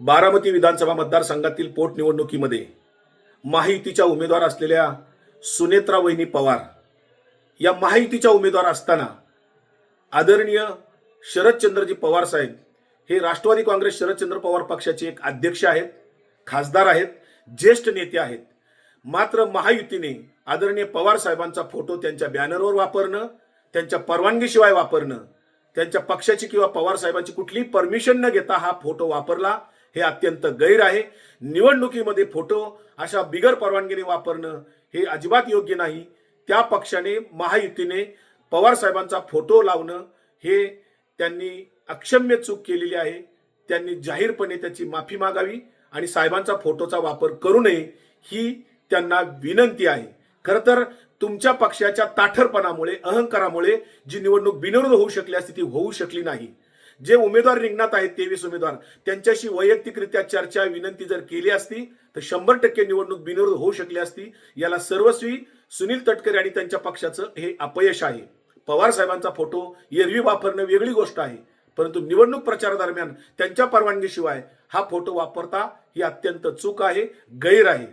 बारामती विधानसभा मतदारसंघातील पोटनिवडणुकीमध्ये महायुतीच्या उमेदवार असलेल्या सुनेत्रा वहिनी पवार या महायुतीच्या उमेदवार असताना आदरणीय शरदचंद्रजी पवार साहेब हे राष्ट्रवादी काँग्रेस शरदचंद्र पवार पक्षाचे एक अध्यक्ष आहेत, खासदार आहेत, ज्येष्ठ नेते आहेत. मात्र महायुतीने आदरणीय पवार साहेबांचा फोटो त्यांच्या बॅनरवर वापरणं, त्यांच्या परवानगीशिवाय वापरणं, त्यांच्या पक्षाची किंवा पवार साहेबांची कुठलीही परमिशन न घेता हा फोटो वापरला, हे अत्यंत गैर आहे. निवडणुकीमध्ये फोटो अशा बिगर परवानगीने वापरणं हे अजिबात योग्य नाही. त्या पक्षाने महायुतीने पवार साहेबांचा फोटो लावणं हे त्यांनी अक्षम्य चूक केलेली आहे. त्यांनी जाहीरपणे त्याची माफी मागावी आणि साहेबांचा फोटोचा वापर करू नये ही त्यांना विनंती आहे. खरं तर तुमच्या पक्षाच्या ताठरपणामुळे, अहंकारामुळे जी निवडणूक बिनविरोध होऊ शकली असती ती होऊ शकली नाही. जे उमेदवार रिंगणात आहेत 23 उमेदवार, त्यांच्याशी वैयक्तिकरित्या चर्चा, विनंती जर केली असती तर 100% निवडणूक बिनविरोध होऊ शकली असती. याला सर्वस्वी सुनील तटकरे आणि त्यांच्या पक्षाचं हे अपयश आहे. पवार साहेबांचा फोटो एरवी वापरणं वेगळी गोष्ट आहे, परंतु निवडणूक प्रचारादरम्यान त्यांच्या परवानगीशिवाय हा फोटो वापरता ही अत्यंत चूक आहे, गैर आहे.